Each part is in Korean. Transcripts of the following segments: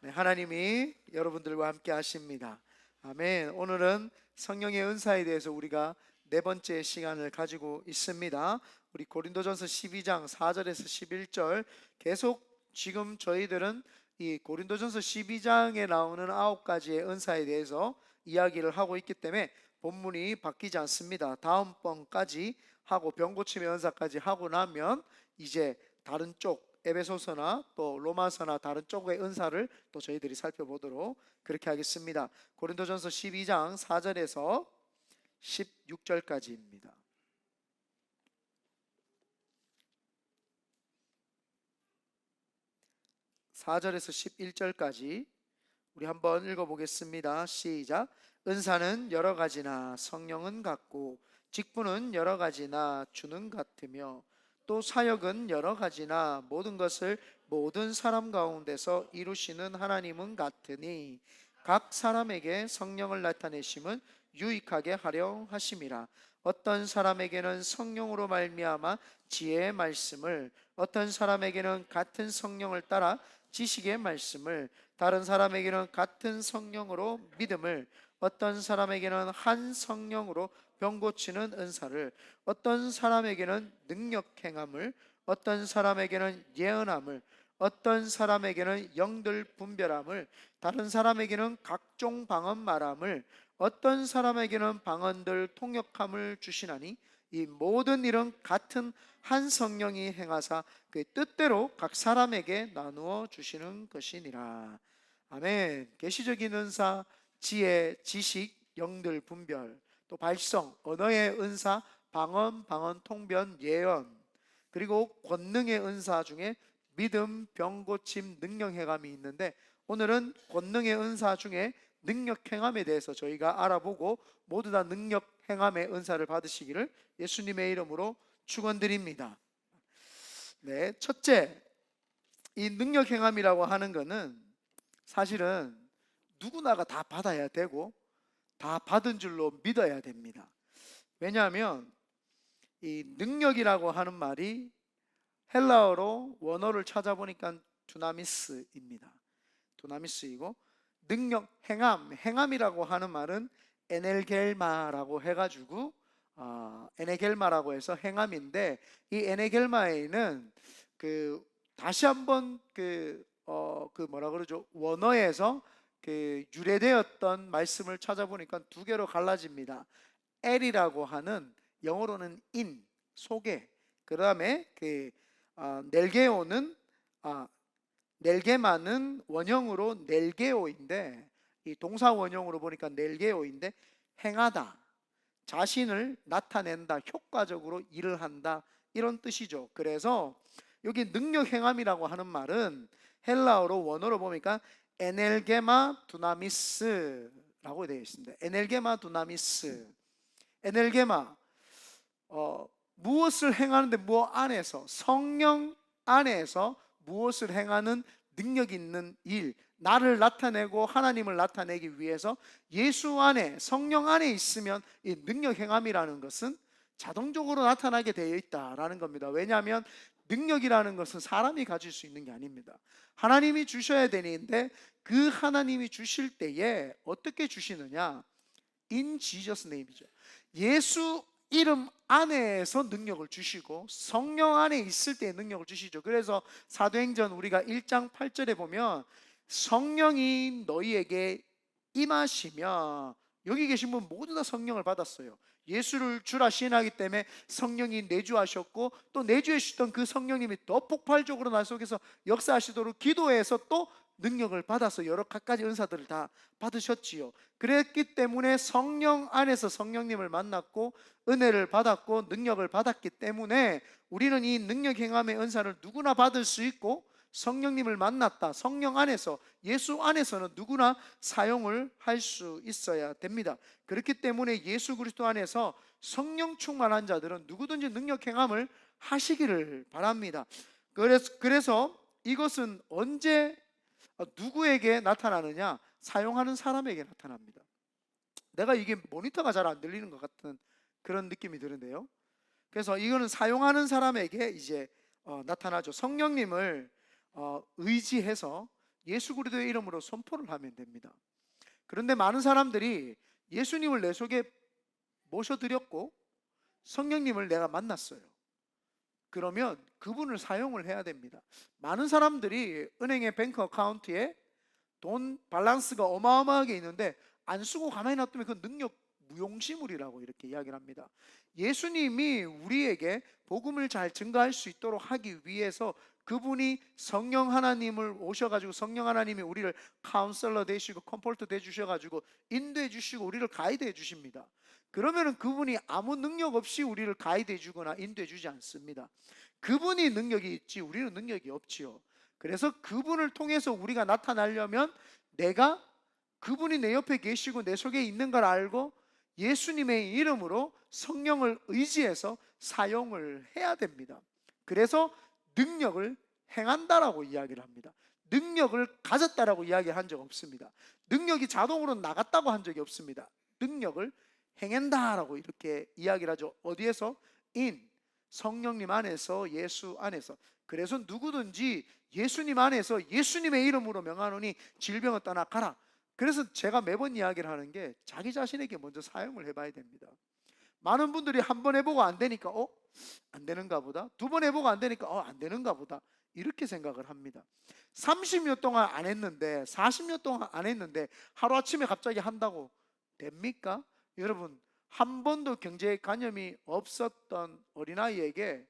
네, 하나님이 여러분들과 함께 하십니다. 아멘. 오늘은 성령의 은사에 대해서 우리가 네 번째 시간을 가지고 있습니다. 우리 고린도전서 12장 4절에서 11절 계속 지금 저희들은 이 고린도전서 12장에 나오는 9가지의 은사에 대해서 이야기를 하고 있기 때문에 본문이 바뀌지 않습니다. 다음번까지 하고 병고침의 은사까지 하고 나면 이제 다른 쪽 에베소서나 또 로마서나 다른 쪽의 은사를 또 저희들이 살펴보도록 그렇게 하겠습니다. 고린도전서 12장 4절에서 16절까지입니다. 4절에서 11절까지 우리 한번 읽어보겠습니다. 시작. 은사는 여러 가지나 성령은 같고 직분은 여러 가지나 주는 같으며 또 사역은 여러 가지나 모든 것을 모든 사람 가운데서 이루시는 하나님은 같으니 각 사람에게 성령을 나타내심은 유익하게 하려 하심이라. 어떤 사람에게는 성령으로 말미암아 지혜의 말씀을, 어떤 사람에게는 같은 성령을 따라 지식의 말씀을, 다른 사람에게는 같은 성령으로 믿음을, 어떤 사람에게는 한 성령으로 병 고치는 은사를, 어떤 사람에게는 능력 행함을, 어떤 사람에게는 예언함을, 어떤 사람에게는 영들 분별함을, 다른 사람에게는 각종 방언 말함을, 어떤 사람에게는 방언들 통역함을 주시나니 이 모든 일은 같은 한 성령이 행하사 그 뜻대로 각 사람에게 나누어 주시는 것이니라. 아멘. 계시적인 은사, 지혜, 지식, 영들 분별, 또 발성, 언어의 은사, 방언, 통변, 예언, 그리고 권능의 은사 중에 믿음, 병 고침, 능력 행함이 있는데 오늘은 권능의 은사 중에 능력 행함에 대해서 저희가 알아보고 모두 다 능력 행함의 은사를 받으시기를 예수님의 이름으로 축원드립니다. 네, 첫째, 이 능력 행함이라고 하는 것은 사실은 누구나가 다 받아야 되고 다 받은 줄로 믿어야 됩니다. 왜냐하면 이 능력이라고 하는 말이 헬라어로 원어를 찾아보니까 두나미스입니다. 두나미스이고 능력, 행함이라고 하는 말은 에넬겔마라고 해가지고 에네겔마라고 해서 행함인데 이 에네겔마에는 다시 한번 뭐라 그러죠? 원어에서 유래되었던 말씀을 찾아보니까 두 개로 갈라집니다. 엘이라고 하는 영어로는 인, 속에, 그 다음에 넬게오는 넬게마는 원형으로 넬게오인데 이 동사 원형으로 보니까 넬게오인데 행하다, 자신을 나타낸다, 효과적으로 일을 한다 이런 뜻이죠. 그래서 여기 능력 행함이라고 하는 말은 헬라어로 원어로 보니까 에넬게마 두나미스라고 되어 있습니다. 에넬게마 두나미스. 에넬게마 무엇을 행하는데 무엇 안에서 성령 안에서 무엇을 행하는 능력 있는 일, 나를 나타내고 하나님을 나타내기 위해서 예수 안에 성령 안에 있으면 이 능력 행함이라는 것은 자동적으로 나타나게 되어 있다라는 겁니다. 왜냐하면 능력이라는 것은 사람이 가질 수 있는 게 아닙니다. 하나님이 주셔야 되는데 그 하나님이 주실 때에 어떻게 주시느냐? In Jesus name이죠. 예수 이름 안에서 능력을 주시고 성령 안에 있을 때 능력을 주시죠. 그래서 사도행전 우리가 1장 8절에 보면 성령이 너희에게 임하시며, 여기 계신 분 모두 다 성령을 받았어요. 예수를 주라 시인하기 때문에 성령이 내주하셨고 또 내주하셨던 그 성령님이 더 폭발적으로 나 속에서 역사하시도록 기도해서 또 능력을 받아서 여러 갖가지 은사들을 다 받으셨지요. 그랬기 때문에 성령 안에서 성령님을 만났고 은혜를 받았고 능력을 받았기 때문에 우리는 이 능력 행함의 은사를 누구나 받을 수 있고 성령님을 만났다, 성령 안에서 예수 안에서는 누구나 사용을 할 수 있어야 됩니다. 그렇기 때문에 예수 그리스도 안에서 성령 충만한 자들은 누구든지 능력 행함을 하시기를 바랍니다. 그래서 이것은 언제 누구에게 나타나느냐? 사용하는 사람에게 나타납니다. 내가 이게 모니터가 잘 안 들리는 것 같은 그런 느낌이 드는데요. 그래서 이거는 사용하는 사람에게 이제 나타나죠. 성령님을 의지해서 예수 그리스도의 이름으로 선포를 하면 됩니다. 그런데 많은 사람들이 예수님을 내 속에 모셔드렸고 성령님을 내가 만났어요. 그러면 그분을 사용을 해야 됩니다. 많은 사람들이 은행의 뱅크 어카운트에 돈 밸런스가 어마어마하게 있는데 안 쓰고 가만히 놔두면 그 능력 무용지물이라고 이렇게 이야기를 합니다. 예수님이 우리에게 복음을 잘 증거할 수 있도록 하기 위해서 그분이 성령 하나님을 오셔가지고 성령 하나님이 우리를 카운셀러 되시고 컴포트 되주셔가지고 인도해 주시고 우리를 가이드해 주십니다. 그러면은 그분이 아무 능력 없이 우리를 가이드해 주거나 인도해 주지 않습니다. 그분이 능력이 있지 우리는 능력이 없지요. 그래서 그분을 통해서 우리가 나타나려면 내가 그분이 내 옆에 계시고 내 속에 있는 걸 알고 예수님의 이름으로 성령을 의지해서 사용을 해야 됩니다. 그래서 능력을 행한다라고 이야기를 합니다. 능력을 가졌다라고 이야기한 적 없습니다. 능력이 자동으로 나갔다고 한 적이 없습니다. 능력을 행한다라고 이렇게 이야기를 하죠. 어디에서? 성령님 안에서, 예수 안에서. 그래서 누구든지 예수님 안에서 예수님의 이름으로 명하노니 질병을 떠나 가라. 그래서 제가 매번 이야기를 하는 게 자기 자신에게 먼저 사용을 해봐야 됩니다. 많은 분들이 한 번 해보고 안 되니까 안 되는가 보다. 두 번 해보고 안 되니까 안 되는가 보다. 이렇게 생각을 합니다. 30년 동안 안 했는데 40년 동안 안 했는데 하루아침에 갑자기 한다고 됩니까? 여러분, 한 번도 경제관념이 없었던 어린아이에게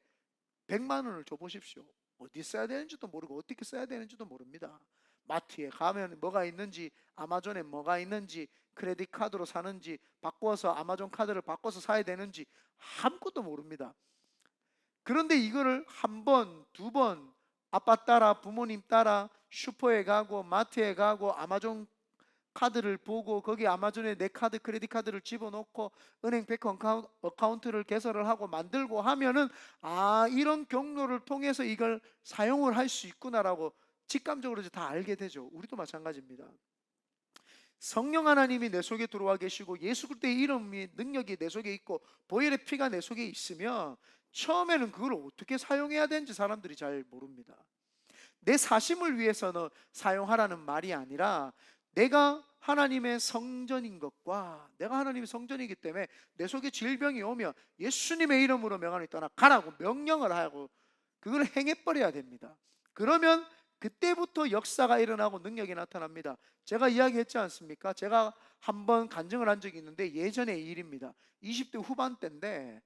100만 원을 줘보십시오. 어디 써야 되는지도 모르고 어떻게 써야 되는지도 모릅니다. 마트에 가면 뭐가 있는지, 아마존에 뭐가 있는지, 크레딧 카드로 사는지, 바꿔서 아마존 카드를 바꿔서 사야 되는지 아무것도 모릅니다. 그런데 이거를 한 번, 두 번 아빠 따라 부모님 따라 슈퍼에 가고 마트에 가고 아마존 카드를 보고 거기 아마존에 내 카드 크레딧 카드를 집어넣고 은행 뱅크 어카운트를 개설을 하고 만들고 하면은 이런 경로를 통해서 이걸 사용을 할 수 있구나라고 직감적으로 다 알게 되죠. 우리도 마찬가지입니다. 성령 하나님이 내 속에 들어와 계시고 예수 그리스도의 이름이 능력이 내 속에 있고 보혈의 피가 내 속에 있으면 처음에는 그걸 어떻게 사용해야 되는지 사람들이 잘 모릅니다. 내 사심을 위해서는 사용하라는 말이 아니라 내가 하나님의 성전인 것과 내가 하나님의 성전이기 때문에 내 속에 질병이 오면 예수님의 이름으로 명하노니 떠나 가라고 명령을 하고 그걸 행해버려야 됩니다. 그러면 그때부터 역사가 일어나고 능력이 나타납니다. 제가 이야기했지 않습니까? 제가 한번 간증을 한 적이 있는데 예전의 일입니다. 20대 후반 때인데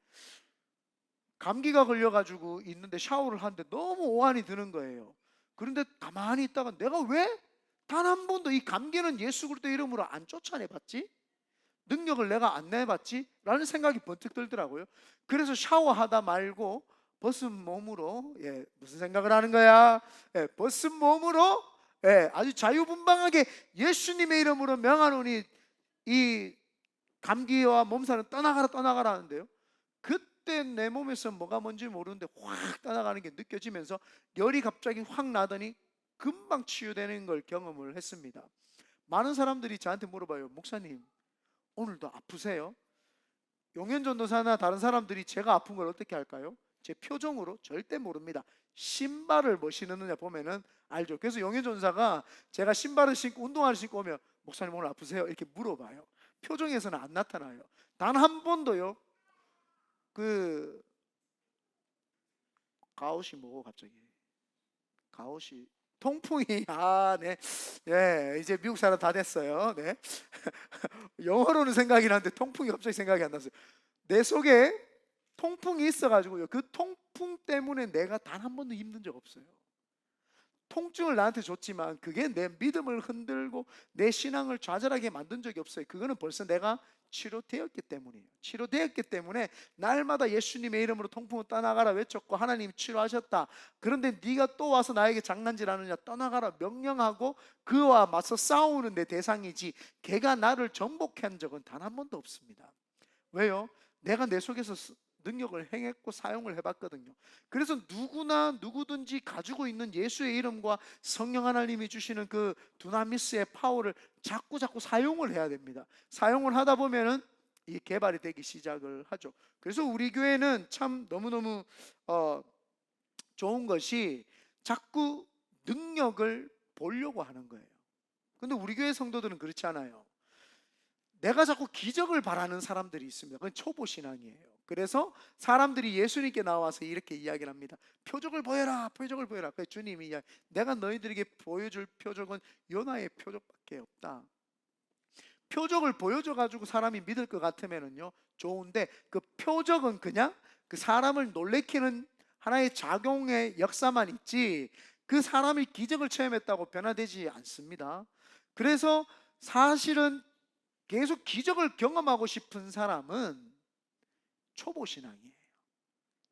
감기가 걸려가지고 있는데 샤워를 하는데 너무 오한이 드는 거예요. 그런데 가만히 있다가 내가 왜 단 한 번도 이 감기는 예수 그리스도 이름으로 안 쫓아내봤지? 능력을 내가 안 내봤지? 라는 생각이 번뜩 들더라고요. 그래서 샤워하다 말고 벗은 몸으로 무슨 생각을 하는 거야? 벗은 몸으로 아주 자유분방하게 예수님의 이름으로 명하노니 이 감기와 몸살은 떠나가라 하는데요. 그때 내 몸에서 뭐가 뭔지 모르는데 확 떠나가는 게 느껴지면서 열이 갑자기 확 나더니 금방 치유되는 걸 경험을 했습니다. 많은 사람들이 저한테 물어봐요. 목사님, 오늘도 아프세요? 용현전도사나 다른 사람들이 제가 아픈 걸 어떻게 할까요? 제 표정으로 절대 모릅니다. 신발을 뭐 신었느냐 보면은 알죠. 그래서 용현전도사가 제가 신발을 신고 운동화를 신고 오면 목사님 오늘 아프세요? 이렇게 물어봐요. 표정에서는 안 나타나요. 단 한 번도요. 가옷이 뭐고 갑자기 가옷이 통풍이 네, 이제 미국 사람 다 됐어요. 네. 영어로는 생각이 나는데 통풍이 갑자기 생각이 안 났어요. 내 속에 통풍이 있어가지고요. 그 통풍 때문에 내가 단 한 번도 힘든 적 없어요. 통증을 나한테 줬지만 그게 내 믿음을 흔들고 내 신앙을 좌절하게 만든 적이 없어요. 그거는 벌써 내가 치료되었기 때문이에요. 치료되었기 때문에 날마다 예수님의 이름으로 통풍을 떠나가라 외쳤고 하나님이 치료하셨다. 그런데 네가 또 와서 나에게 장난질하느냐, 떠나가라 명령하고 그와 맞서 싸우는 내 대상이지 걔가 나를 정복한 적은 단 한 번도 없습니다. 왜요? 내가 내 속에서 능력을 행했고 사용을 해봤거든요. 그래서 누구든지 가지고 있는 예수의 이름과 성령 하나님이 주시는 그 두나미스의 파워를 자꾸 사용을 해야 됩니다. 사용을 하다 보면은 이 개발이 되기 시작을 하죠. 그래서 우리 교회는 참 너무너무 좋은 것이 자꾸 능력을 보려고 하는 거예요. 근데 우리 교회 성도들은 그렇지 않아요. 내가 자꾸 기적을 바라는 사람들이 있습니다. 그건 초보 신앙이에요. 그래서 사람들이 예수님께 나와서 이렇게 이야기를 합니다. 표적을 보여라, 표적을 보여라. 그래서 주님이 내가 너희들에게 보여줄 표적은 요나의 표적밖에 없다. 표적을 보여줘 가지고 사람이 믿을 것 같으면은요 좋은데, 그 표적은 그냥 그 사람을 놀래키는 하나의 작용의 역사만 있지 그 사람이 기적을 체험했다고 변화되지 않습니다. 그래서 사실은 계속 기적을 경험하고 싶은 사람은 초보 신앙이에요.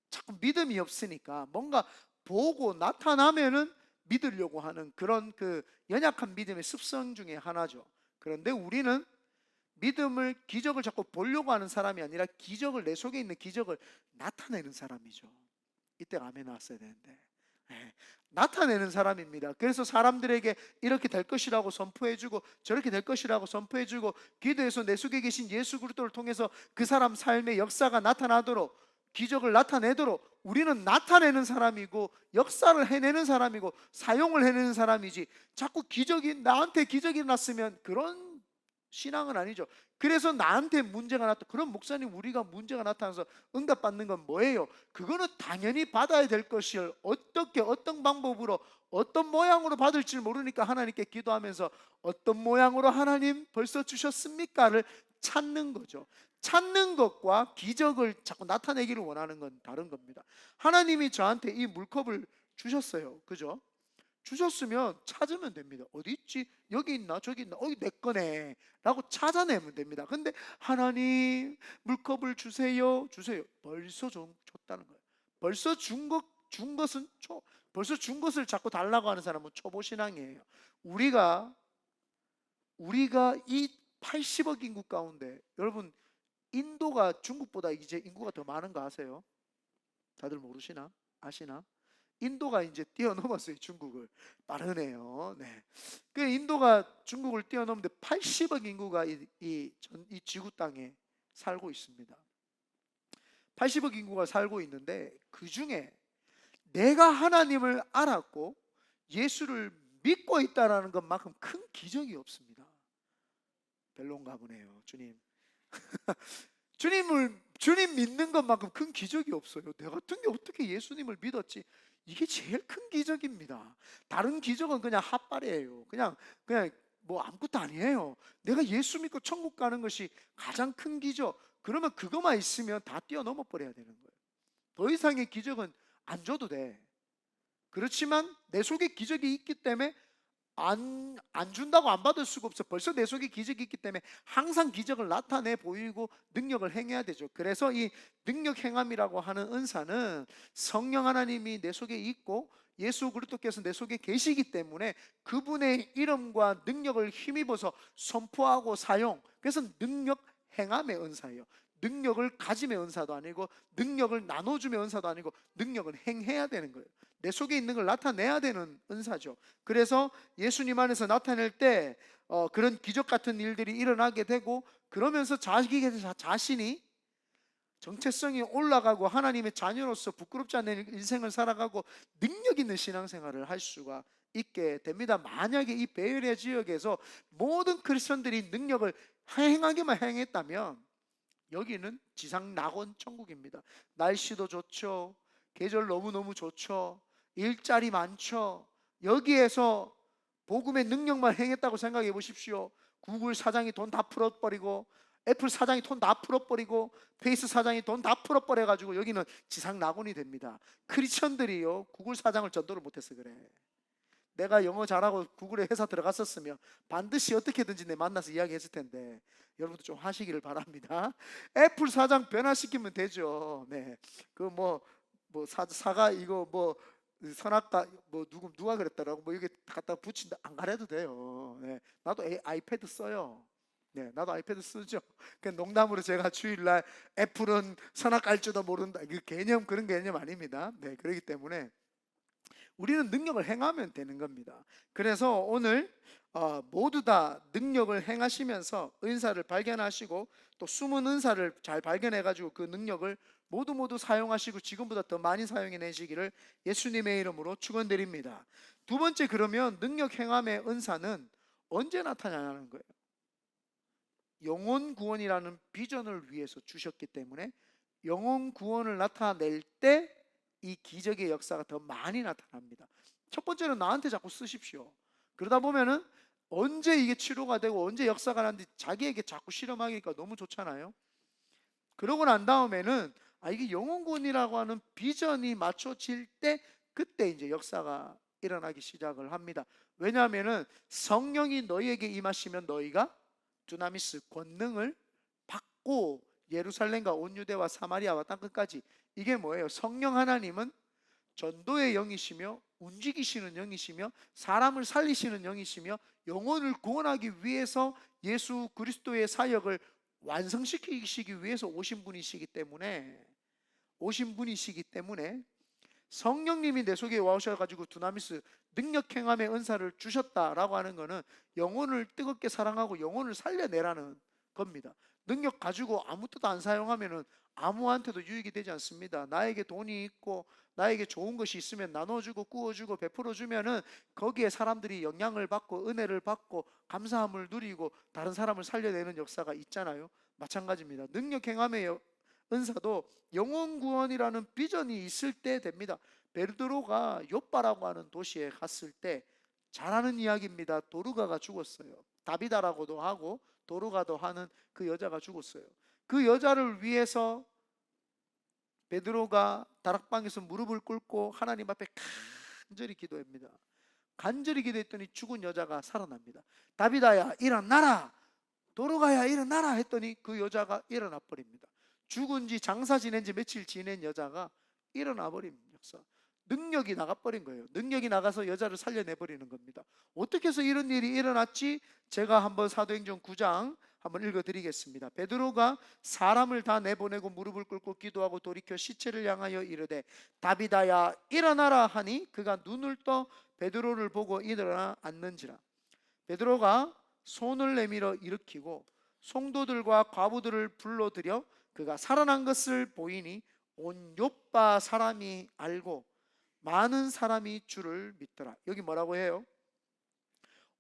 자꾸 믿음이 없으니까 뭔가 보고 나타나면은 믿으려고 하는 그런 그 연약한 믿음의 습성 중에 하나죠. 그런데 우리는 믿음을, 기적을 자꾸 보려고 하는 사람이 아니라 기적을, 내 속에 있는 기적을 나타내는 사람이죠. 이때 아멘 나왔어야 되는데, 나타내는 사람입니다. 그래서 사람들에게 이렇게 될 것이라고 선포해주고 저렇게 될 것이라고 선포해주고, 기도해서 내 속에 계신 예수 그리스도를 통해서 그 사람 삶의 역사가 나타나도록, 기적을 나타내도록 우리는 나타내는 사람이고 역사를 해내는 사람이고 사용을 해내는 사람이지, 자꾸 나한테 기적이 났으면 그런 신앙은 아니죠. 그래서 나한테 문제가 났다, 그럼 목사님 우리가 문제가 나타나서 응답받는 건 뭐예요? 그거는 당연히 받아야 될 것을 어떻게, 어떤 방법으로, 어떤 모양으로 받을지 모르니까 하나님께 기도하면서 어떤 모양으로 하나님 벌써 주셨습니까를 찾는 거죠. 찾는 것과 기적을 자꾸 나타내기를 원하는 건 다른 겁니다. 하나님이 저한테 이 물컵을 주셨어요. 그죠? 주셨으면 찾으면 됩니다. 어디 있지? 여기 있나? 저기 있나? 내 거네 라고 찾아내면 됩니다. 근데 하나님 물컵을 주세요, 주세요. 벌써 줬다는 거예요. 벌써 준 것은 벌써 준 것을 자꾸 달라고 하는 사람은 초보신앙이에요. 우리가 이 80억 인구 가운데, 여러분 인도가 중국보다 이제 인구가 더 많은 거 아세요? 다들 모르시나? 아시나? 인도가 이제 뛰어넘었어요. 중국을. 빠르네요. 네. 그 인도가 중국을 뛰어넘는데 80억 인구가 이 지구 땅에 살고 있습니다. 80억 인구가 살고 있는데 그 중에 내가 하나님을 알았고 예수를 믿고 있다라는 것만큼 큰 기적이 없습니다. 별론가 보네요. 주님. 주님 믿는 것만큼 큰 기적이 없어요. 내 같은 게 어떻게 예수님을 믿었지? 이게 제일 큰 기적입니다. 다른 기적은 그냥 핫발이에요. 그냥 뭐 아무것도 아니에요. 내가 예수 믿고 천국 가는 것이 가장 큰 기적. 그러면 그것만 있으면 다 뛰어넘어 버려야 되는 거예요. 더 이상의 기적은 안 줘도 돼. 그렇지만 내 속에 기적이 있기 때문에 안 준다고 안 받을 수가 없어. 벌써 내 속에 기적이 있기 때문에 항상 기적을 나타내 보이고 능력을 행해야 되죠. 그래서 이 능력 행함이라고 하는 은사는 성령 하나님이 내 속에 있고 예수 그리스도께서 내 속에 계시기 때문에 그분의 이름과 능력을 힘입어서 선포하고 사용, 그래서 능력 행함의 은사예요. 능력을 가짐의 은사도 아니고 능력을 나눠줌의 은사도 아니고 능력을 행해야 되는 거예요. 내 속에 있는 걸 나타내야 되는 은사죠. 그래서 예수님 안에서 나타낼 때 그런 기적 같은 일들이 일어나게 되고, 그러면서 자신이 정체성이 올라가고 하나님의 자녀로서 부끄럽지 않는 인생을 살아가고 능력 있는 신앙생활을 할 수가 있게 됩니다. 만약에 이 베레아 지역에서 모든 크리스천들이 능력을 행하기만 행했다면 여기는 지상 낙원 천국입니다. 날씨도 좋죠. 계절 너무너무 좋죠. 일자리 많죠. 여기에서 복음의 능력만 행했다고 생각해 보십시오. 구글 사장이 돈 다 풀어버리고, 애플 사장이 돈 다 풀어버리고, 페이스 사장이 돈 다 풀어버려가지고 여기는 지상 낙원이 됩니다. 크리스천들이요 구글 사장을 전도를 못해서 그래. 내가 영어 잘하고 구글에 회사 들어갔었으면 반드시 어떻게든지 내 만나서 이야기했을 텐데, 여러분도 좀 하시기를 바랍니다. 애플 사장 변화시키면 되죠. 네, 그 사가 이거 선악과 누가 그랬더라고, 이게 갖다 붙인다 안 가려도 돼요. 네, 나도 아이패드 써요. 네, 나도 아이패드 쓰죠. 그 농담으로 제가 주일날 애플은 선악과일지도 모른다, 그 개념, 그런 개념 아닙니다. 네, 그렇기 때문에 우리는 능력을 행하면 되는 겁니다. 그래서 오늘 모두 다 능력을 행하시면서 은사를 발견하시고 또 숨은 은사를 잘 발견해 가지고 그 능력을 모두 사용하시고 지금보다 더 많이 사용해내시기를 예수님의 이름으로 축원드립니다. 두 번째, 그러면 능력 행함의 은사는 언제 나타나는 거예요? 영혼 구원이라는 비전을 위해서 주셨기 때문에 영혼 구원을 나타낼 때 이 기적의 역사가 더 많이 나타납니다. 첫 번째는 나한테 자꾸 쓰십시오. 그러다 보면은 언제 이게 치료가 되고 언제 역사가 나는지 자기에게 자꾸 실험하기가 너무 좋잖아요. 그러고 난 다음에는 이게 영혼 구원이라고 하는 비전이 맞춰질 때 그때 이제 역사가 일어나기 시작을 합니다. 왜냐하면은 성령이 너희에게 임하시면 너희가 두나미스 권능을 받고 예루살렘과 온 유대와 사마리아와 땅끝까지. 이게 뭐예요? 성령 하나님은 전도의 영이시며 움직이시는 영이시며 사람을 살리시는 영이시며 영혼을 구원하기 위해서 예수 그리스도의 사역을 완성시키시기 위해서 오신 분이시기 때문에 성령님이 내 속에 와오셔가지고 두나미스 능력 행함의 은사를 주셨다라고 하는 것은 영혼을 뜨겁게 사랑하고 영혼을 살려내라는 겁니다. 능력 가지고 아무 뜻 안 사용하면은 아무한테도 유익이 되지 않습니다. 나에게 돈이 있고 나에게 좋은 것이 있으면 나눠주고 구워주고 베풀어주면은 거기에 사람들이 영향을 받고 은혜를 받고 감사함을 누리고 다른 사람을 살려내는 역사가 있잖아요. 마찬가지입니다. 능력 행함의 은사도 영혼 구원이라는 비전이 있을 때 됩니다. 베드로가 욥바라고 하는 도시에 갔을 때 잘 아는 이야기입니다. 도르가가 죽었어요. 다비다라고도 하고 도르가도 하는 그 여자가 죽었어요. 그 여자를 위해서 베드로가 다락방에서 무릎을 꿇고 하나님 앞에 간절히 기도합니다. 간절히 기도했더니 죽은 여자가 살아납니다. 다비다야 일어나라, 도르가야 일어나라 했더니 그 여자가 일어나 버립니다. 죽은 지 장사 지낸 지 며칠 지낸 여자가 일어나 버린 역사. 능력이 나가버린 거예요. 능력이 나가서 여자를 살려내버리는 겁니다. 어떻게 해서 이런 일이 일어났지? 제가 한번 사도행전 9장 한번 읽어드리겠습니다. 베드로가 사람을 다 내보내고 무릎을 꿇고 기도하고 돌이켜 시체를 향하여 이르되 다비다야 일어나라 하니 그가 눈을 떠 베드로를 보고 일어나 앉는지라. 베드로가 손을 내밀어 일으키고 성도들과 과부들을 불러들여 그가 살아난 것을 보이니 온 욥바 사람이 알고 많은 사람이 주를 믿더라. 여기 뭐라고 해요?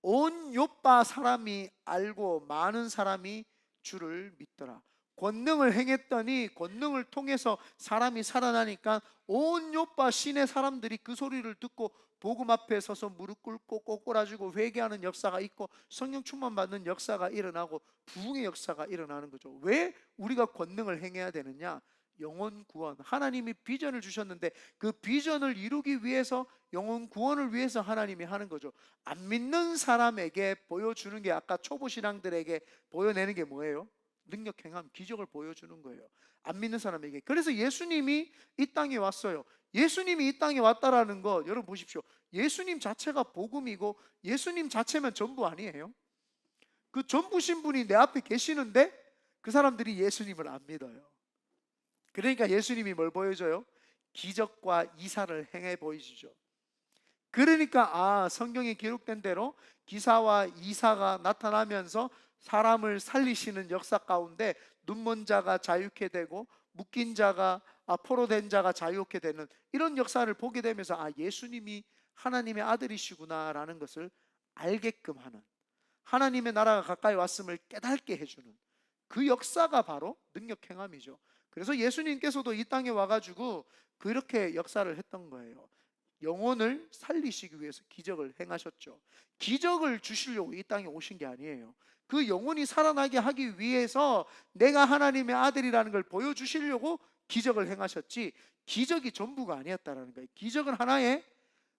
온 욥바 사람이 알고 많은 사람이 주를 믿더라. 권능을 행했더니 권능을 통해서 사람이 살아나니까 온 욥바 시내 사람들이 그 소리를 듣고 복음 앞에 서서 무릎 꿇고 꼬꾸라지고 회개하는 역사가 있고 성령 충만 받는 역사가 일어나고 부흥의 역사가 일어나는 거죠. 왜 우리가 권능을 행해야 되느냐? 영혼 구원, 하나님이 비전을 주셨는데 그 비전을 이루기 위해서 영혼 구원을 위해서 하나님이 하는 거죠. 안 믿는 사람에게 보여주는 게 아까 초보 신앙들에게 보여내는 게 뭐예요? 능력 행함, 기적을 보여주는 거예요. 안 믿는 사람에게. 그래서 예수님이 이 땅에 왔어요. 예수님이 이 땅에 왔다라는 거 여러분 보십시오. 예수님 자체가 복음이고 예수님 자체면 전부 아니에요. 그 전부신 분이 내 앞에 계시는데 그 사람들이 예수님을 안 믿어요. 그러니까 예수님이 뭘 보여줘요? 기적과 이사를 행해 보이시죠. 그러니까 성경에 기록된 대로 기사와 이사가 나타나면서 사람을 살리시는 역사 가운데 눈먼 자가 자유케 되고 묶인 자가 포로된 자가 자유케 되는 이런 역사를 보게 되면서 예수님이 하나님의 아들이시구나라는 것을 알게끔 하는, 하나님의 나라가 가까이 왔음을 깨닫게 해주는 그 역사가 바로 능력 행함이죠. 그래서 예수님께서도 이 땅에 와가지고 그렇게 역사를 했던 거예요. 영혼을 살리시기 위해서 기적을 행하셨죠. 기적을 주시려고 이 땅에 오신 게 아니에요. 그 영혼이 살아나게 하기 위해서 내가 하나님의 아들이라는 걸 보여주시려고 기적을 행하셨지, 기적이 전부가 아니었다라는 거예요. 기적은 하나의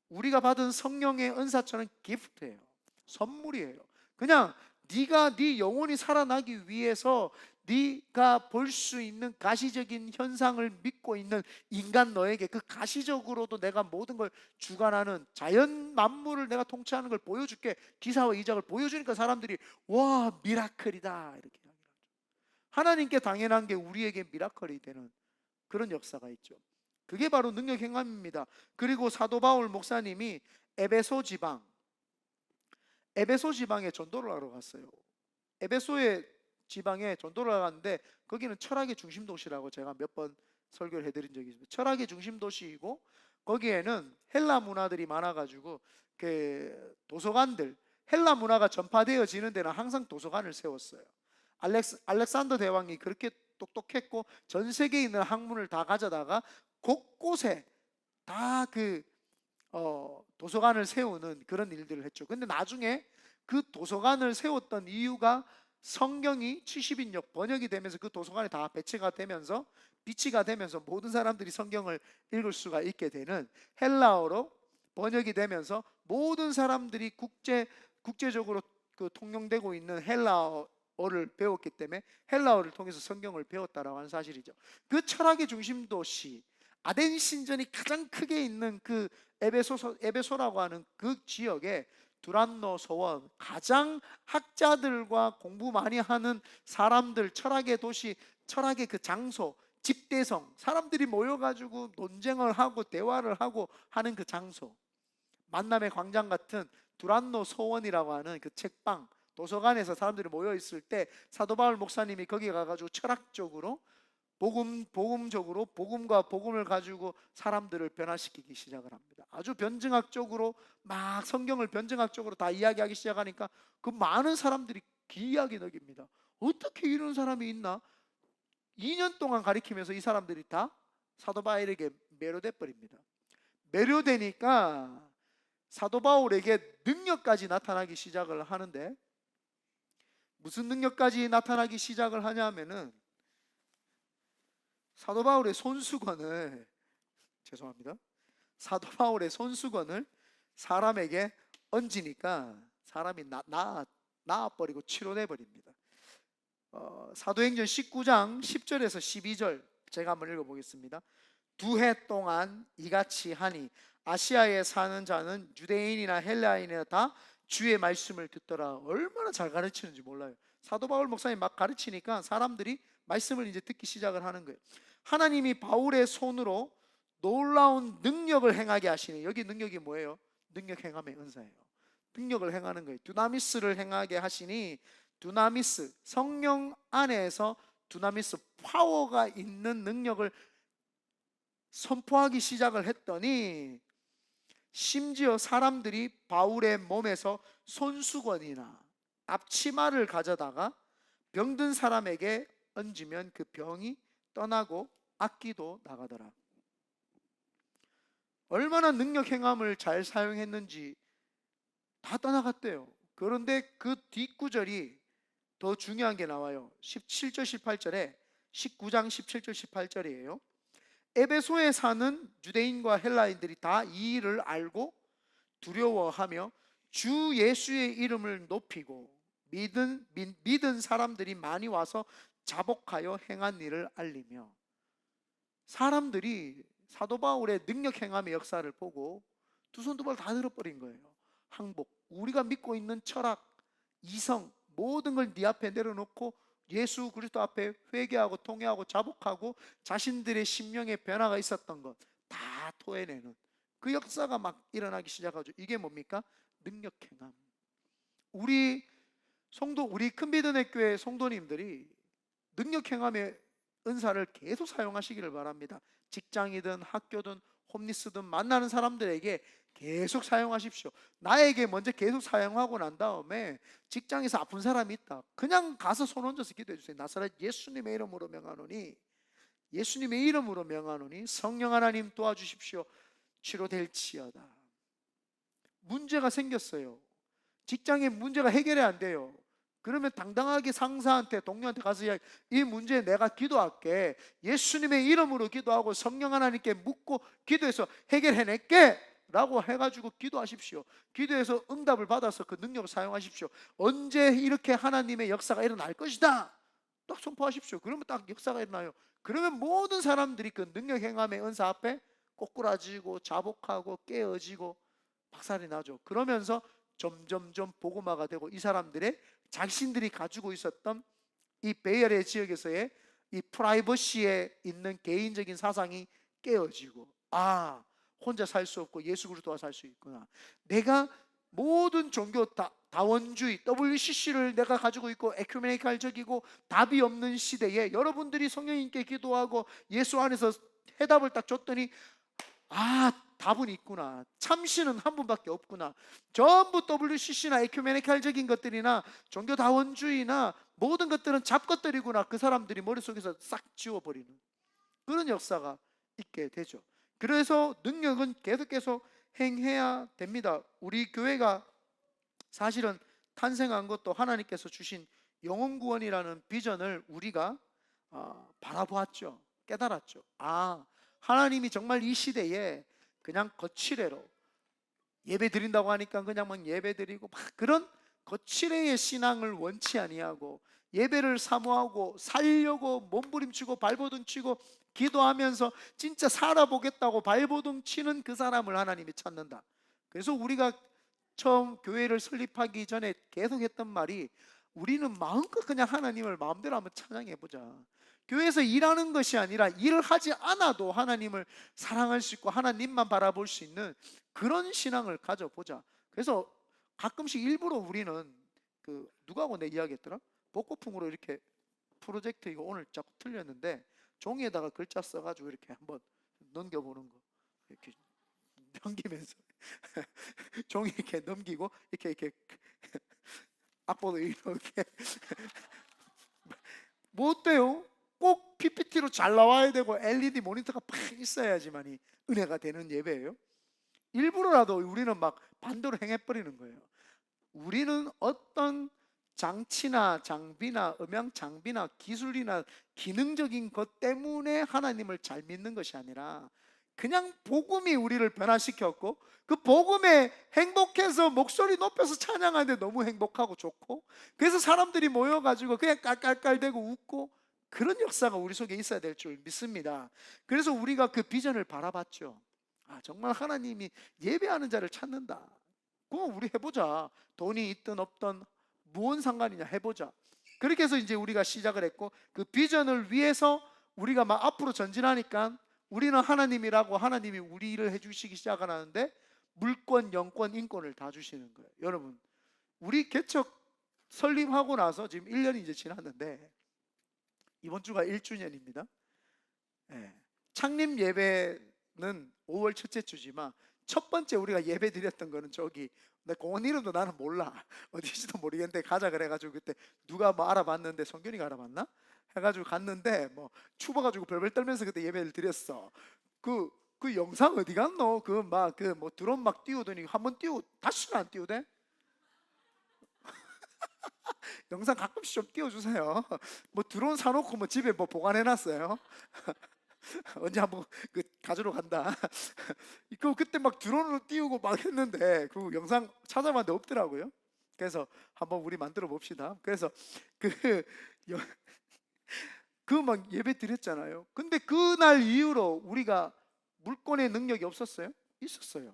우리가 받은 성령의 은사처럼 기프트예요. 선물이에요. 그냥 네가 네 영혼이 살아나기 위해서 네가 볼 수 있는 가시적인 현상을 믿고 있는 인간 너에게 그 가시적으로도 내가 모든 걸 주관하는 자연 만물을 내가 통치하는 걸 보여줄게. 기사와 이적을 보여주니까 사람들이 와 미라클이다 이렇게 이야기를 하죠. 하나님께 당연한 게 우리에게 미라클이 되는 그런 역사가 있죠. 그게 바로 능력 행함입니다. 그리고 사도 바울 목사님이 에베소 지방에 전도를 하러 갔어요. 에베소의 지방에 전도를 하는데 거기는 철학의 중심 도시라고 제가 몇 번 설교를 해드린 적이 있습니다. 철학의 중심 도시이고 거기에는 헬라 문화들이 많아가지고 그 도서관들, 헬라 문화가 전파되어지는 데는 항상 도서관을 세웠어요. 알렉산더 대왕이 그렇게 똑똑했고 전 세계에 있는 학문을 다 가져다가 곳곳에 다 도서관을 세우는 그런 일들을 했죠. 근데 나중에 그 도서관을 세웠던 이유가 성경이 70인역 번역이 되면서 그 도서관에 다 배치가 되면서 비치가 되면서 모든 사람들이 성경을 읽을 수가 있게 되는, 헬라어로 번역이 되면서 모든 사람들이 국제적으로 통용되고 있는 헬라어를 배웠기 때문에 헬라어를 통해서 성경을 배웠다라고 하는 사실이죠. 그 철학의 중심 도시 아덴 신전이 가장 크게 있는 그 에베소라고 하는 그 지역에 두란노 소원, 가장 학자들과 공부 많이 하는 사람들, 철학의 도시, 철학의 그 장소, 집대성, 사람들이 모여가지고 논쟁을 하고 대화를 하고 하는 그 장소, 만남의 광장 같은 두란노 소원이라고 하는 그 책방, 도서관에서 사람들이 모여 있을 때 사도 바울 목사님이 거기 가가지고 철학적으로 복음적으로 복음과 복음을 가지고 사람들을 변화시키기 시작을 합니다. 아주 변증학적으로 막 성경을 변증학적으로 다 이야기하기 시작하니까 그 많은 사람들이 기이하게 여깁니다. 어떻게 이런 사람이 있나? 2년 동안 가리키면서 이 사람들이 다 사도 바울에게 매료돼 버립니다. 매료되니까 사도 바울에게 능력까지 나타나기 시작을 하는데, 무슨 능력까지 나타나기 시작을 하냐면은 사도 바울의 손수건을 사도 바울의 손수건을 사람에게 얹으니까 사람이 나아버리고 치료돼 버립니다. 사도행전 19장 10절에서 12절 제가 한번 읽어보겠습니다. 2해 동안 이같이 하니 아시아에 사는 자는 유대인이나 헬라인이나 다 주의 말씀을 듣더라. 얼마나 잘 가르치는지 몰라요. 사도 바울 목사님 막 가르치니까 사람들이 말씀을 이제 듣기 시작을 하는 거예요. 하나님이 바울의 손으로 놀라운 능력을 행하게 하시니, 여기 능력이 뭐예요? 능력 행함의 은사예요. 능력을 행하는 거예요. 두나미스를 행하게 하시니, 두나미스, 성령 안에서 두나미스, 파워가 있는 능력을 선포하기 시작을 했더니 심지어 사람들이 바울의 몸에서 손수건이나 앞치마를 가져다가 병든 사람에게 얹으면 그 병이 떠나고 악기도 나가더라. 얼마나 능력 행함을 잘 사용했는지 다 떠나갔대요. 그런데 그 뒷구절이 더 중요한 게 나와요. 17절 18절에 19장 17절 18절이에요. 에베소에 사는 유대인과 헬라인들이 다 이 일을 알고 두려워하며 주 예수의 이름을 높이고 믿은 사람들이 많이 와서 자복하여 행한 일을 알리며, 사람들이 사도 바울의 능력 행함의 역사를 보고 두 손 두 발 다 들어버린 거예요. 항복, 우리가 믿고 있는 철학, 이성, 모든 걸 네 앞에 내려놓고 예수 그리스도 앞에 회개하고 통회하고 자복하고 자신들의 심령의 변화가 있었던 것 다 토해내는 그 역사가 막 일어나기 시작하죠. 이게 뭡니까? 능력 행함. 우리 큰비드네 교회 성도님들이 능력 행함의 은사를 계속 사용하시기를 바랍니다. 직장이든 학교든 홈리스든 만나는 사람들에게 계속 사용하십시오. 나에게 먼저 계속 사용하고 난 다음에 직장에서 아픈 사람이 있다, 그냥 가서 손 얹어서 기도해 주세요. 나사렛 예수님의 이름으로 명하노니, 예수님의 이름으로 명하노니 성령 하나님 도와주십시오. 치료될지어다. 문제가 생겼어요. 직장에 문제가 해결이 안 돼요. 그러면 당당하게 상사한테, 동료한테 가서 이 문제에 내가 기도할게, 예수님의 이름으로 기도하고 성령 하나님께 묻고 기도해서 해결해낼게 라고 해가지고 기도하십시오. 기도해서 응답을 받아서 그 능력을 사용하십시오. 언제 이렇게 하나님의 역사가 일어날 것이다 딱 선포하십시오. 그러면 딱 역사가 일어나요. 그러면 모든 사람들이 그 능력 행함의 은사 앞에 꼬꾸라지고 자복하고 깨어지고 박살이 나죠. 그러면서 점점점 복음화가 되고 이 사람들의 자신들이 가지고 있었던 이 베이에리아 지역에서의 이 프라이버시에 있는 개인적인 사상이 깨어지고, 혼자 살 수 없고 예수 그리스도와 살 수 있구나. 내가 모든 종교 다 다원주의 WCC를 내가 가지고 있고 에큐메니칼적이고 답이 없는 시대에 여러분들이 성령님께 기도하고 예수 안에서 해답을 딱 줬더니 답은 있구나, 참신은 한 분밖에 없구나, 전부 WCC나 에큐메니칼적인 것들이나 종교다원주의나 모든 것들은 잡것들이구나, 그 사람들이 머릿속에서 싹 지워버리는 그런 역사가 있게 되죠. 그래서 능력은 계속 행해야 됩니다. 우리 교회가 사실은 탄생한 것도 하나님께서 주신 영혼구원이라는 비전을 우리가 바라보았죠. 깨달았죠. 하나님이 정말 이 시대에 그냥 거칠애로 예배 드린다고 하니까 그냥 막 예배 드리고 막 그런 거칠애의 신앙을 원치 아니하고 예배를 사모하고 살려고 몸부림치고 발버둥 치고 기도하면서 진짜 살아보겠다고 발버둥 치는 그 사람을 하나님이 찾는다. 그래서 우리가 처음 교회를 설립하기 전에 계속 했던 말이, 우리는 마음껏 그냥 하나님을 마음대로 한번 찬양해보자. 교회에서 일하는 것이 아니라 일을 하지 않아도 하나님을 사랑할 수 있고 하나님만 바라볼 수 있는 그런 신앙을 가져보자. 그래서 가끔씩 일부러 우리는 누가하고 내 이야기했더라? 복고풍으로 이렇게 프로젝트, 이거 오늘 자꾸 틀렸는데 종이에다가 글자 써가지고 이렇게 한번 넘겨보는 거, 이렇게 넘기면서 종이 이렇게 넘기고 이렇게 악보도 이렇게 뭐 어때요? 꼭 PPT로 잘 나와야 되고 LED 모니터가 팍 있어야지만이 은혜가 되는 예배예요? 일부러라도 우리는 막 반대로 행해버리는 거예요. 우리는 어떤 장치나 장비나 음향 장비나 기술이나 기능적인 것 때문에 하나님을 잘 믿는 것이 아니라 그냥 복음이 우리를 변화시켰고 그 복음에 행복해서 목소리 높여서 찬양하는데 너무 행복하고 좋고, 그래서 사람들이 모여가지고 그냥 깔깔깔대고 웃고, 그런 역사가 우리 속에 있어야 될 줄 믿습니다. 그래서 우리가 그 비전을 바라봤죠. 정말 하나님이 예배하는 자를 찾는다. 그럼 우리 해보자. 돈이 있든 없든 무슨 상관이냐, 해보자. 그렇게 해서 이제 우리가 시작을 했고, 그 비전을 위해서 우리가 막 앞으로 전진하니까 우리는 하나님이라고 하나님이 우리 일을 해주시기 시작하는데 물권, 영권, 인권을 다 주시는 거예요. 여러분, 우리 개척 설립하고 나서 지금 1년이 이제 지났는데 이번 주가 1주년입니다. 창립 예배는 5월 첫째 주지만 첫 번째 우리가 예배 드렸던 거는 저기, 내 공원 이름도 나는 몰라, 어디지도 모르겠는데 가자 그래가지고 그때 누가 뭐 알아봤는데, 성균이가 알아봤나? 해가지고 갔는데 뭐 추워가지고 벌벌 떨면서 그때 예배를 드렸어. 그 영상 어디 갔노? 뭐 드론 막 띄우더니 한번 띄우 다시는 안 띄우대? 영상 가끔씩 좀 띄워주세요. 뭐 드론 사놓고 뭐 집에 뭐 보관해놨어요. 언제 한번 가지러 간다. 그때 막 드론으로 띄우고 막 했는데 그 영상 찾아봤는데 없더라고요. 그래서 한번 우리 만들어 봅시다. 그래서 막 예배 드렸잖아요. 근데 그날 이후로 우리가 물권의 능력이 없었어요? 있었어요.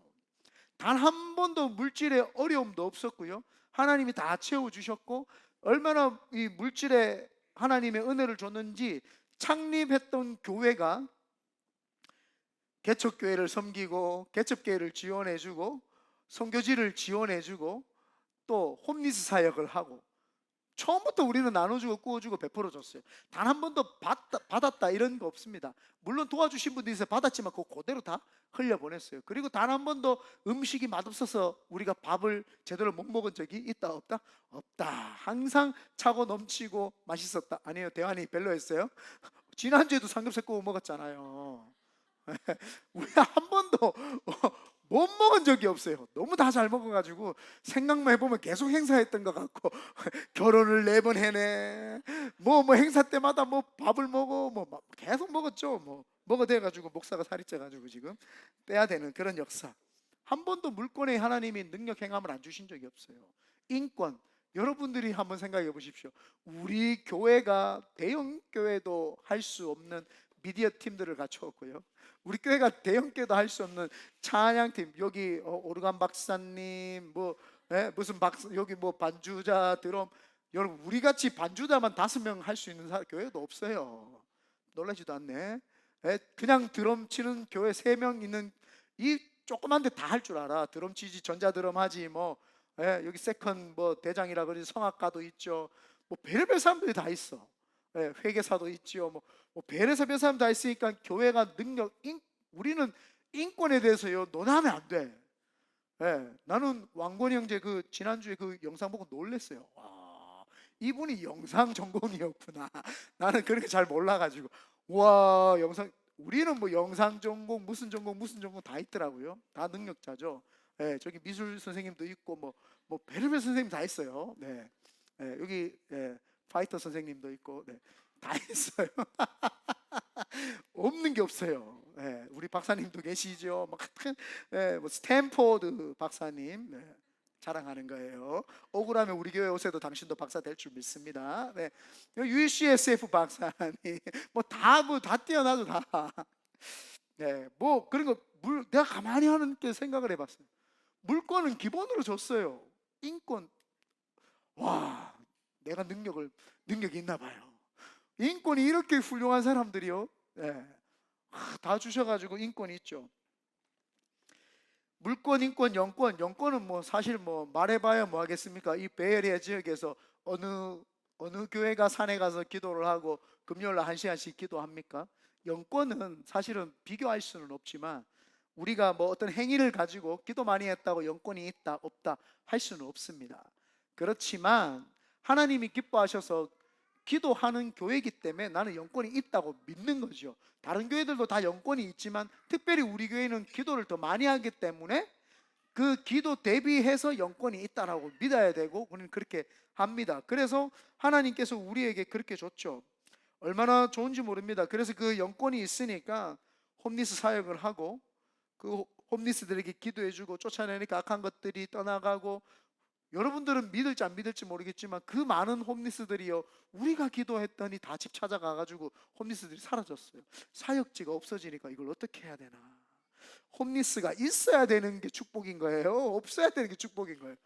단 한 번도 물질에 어려움도 없었고요. 하나님이 다 채워주셨고, 얼마나 이 물질에 하나님의 은혜를 줬는지 창립했던 교회가 개척교회를 섬기고 개척교회를 지원해주고 선교지를 지원해주고 또 홈리스 사역을 하고, 처음부터 우리는 나눠주고 구워주고 베풀어줬어요. 단 한 번도 받았다 이런 거 없습니다. 물론 도와주신 분들이 있어요. 받았지만 그거 그대로 다 흘려보냈어요. 그리고 단 한 번도 음식이 맛없어서 우리가 밥을 제대로 못 먹은 적이 있다 없다? 없다. 항상 차고 넘치고 맛있었다. 아니에요, 대환이 별로였어요? 지난주에도 삼겹살 구워 먹었잖아요. 우리 한 번도 못 먹은 적이 없어요. 너무 다 잘 먹어가지고 생각만 해보면 계속 행사했던 것 같고 결혼을 4번 해내, 뭐 행사 때마다 뭐 밥을 먹어, 뭐 계속 먹었죠. 뭐 먹어대가지고 목사가 살이 쪄가지고 지금 빼야 되는 그런 역사. 한 번도 물권에 하나님이 능력 행함을 안 주신 적이 없어요. 인권, 여러분들이 한번 생각해 보십시오. 우리 교회가 대형 교회도 할 수 없는 미디어 팀들을 갖추었고요. 우리 교회가 대형 교회도 할 수 없는 찬양팀, 여기 오르간 박사님, 무슨 박사, 여기 뭐 반주자, 드럼, 여러분 우리같이 반주자만 5명 할 수 있는 교회도 없어요. 놀라지도 않네. 그냥 드럼 치는 교회 3명 있는 이 조그만 데 다 할 줄 알아. 드럼 치지, 전자 드럼 하지 뭐 예, 여기 세컨 뭐 대장이라 그러지, 성악가도 있죠. 뭐 별별 사람들이 다 있어. 예, 회계사도 있죠. 뭐 별에서 사람 다 있으니까 교회가 우리는 인권에 대해서요 논하면 안 돼. 예, 나는 왕건이 형제 그 지난주에 그 영상 보고 놀랬어요. 와, 이분이 영상 전공이었구나. 나는 그렇게 잘 몰라가지고. 와, 영상, 우리는 뭐 영상 전공 무슨 전공 무슨 전공 다 있더라고요. 다 능력자죠. 예, 저기 미술 선생님도 있고 뭐 별의별 선생님 다 있어요. 네, 예, 여기 파이터 선생님도 있고, 네, 다 있어요. 없는 게 없어요. 예, 우리 박사님도 계시죠. 뭐 스탠포드 박사님, 네, 자랑하는 거예요. 억울하면 우리 교회 오세도 당신도 박사 될 줄 믿습니다. 네, UCSF 박사님, 뭐 다 뛰어나죠 다. 네, 뭐 그런 거 내가 가만히 하는 게 생각을 해봤어요. 물권은 기본으로 줬어요. 인권, 와, 내가 능력이 있나 봐요. 인권이 이렇게 훌륭한 사람들이요. 네. 다 주셔가지고 인권이 있죠. 물권, 인권, 영권은 뭐 사실 뭐 말해봐야 뭐 하겠습니까? 이 베이에리아 지역에서 어느 교회가 산에 가서 기도를 하고 금요일날 1시간씩 기도합니까? 영권은 사실은 비교할 수는 없지만 우리가 뭐 어떤 행위를 가지고 기도 많이 했다고 영권이 있다 없다 할 수는 없습니다. 그렇지만 하나님이 기뻐하셔서 기도하는 교회이기 때문에 나는 영권이 있다고 믿는 거죠. 다른 교회들도 다 영권이 있지만 특별히 우리 교회는 기도를 더 많이 하기 때문에 그 기도 대비해서 영권이 있다라고 믿어야 되고 우리는 그렇게 합니다. 그래서 하나님께서 우리에게 그렇게 줬죠. 얼마나 좋은지 모릅니다. 그래서 그 영권이 있으니까 홈리스 사역을 하고 그 홈리스들에게 기도해주고 쫓아내니까 악한 것들이 떠나가고, 여러분들은 믿을지 안 믿을지 모르겠지만 그 많은 홈리스들이요 우리가 기도했더니 다 집 찾아가가지고 홈리스들이 사라졌어요. 사역지가 없어지니까 이걸 어떻게 해야 되나. 홈리스가 있어야 되는 게 축복인 거예요, 없어야 되는 게 축복인 거예요.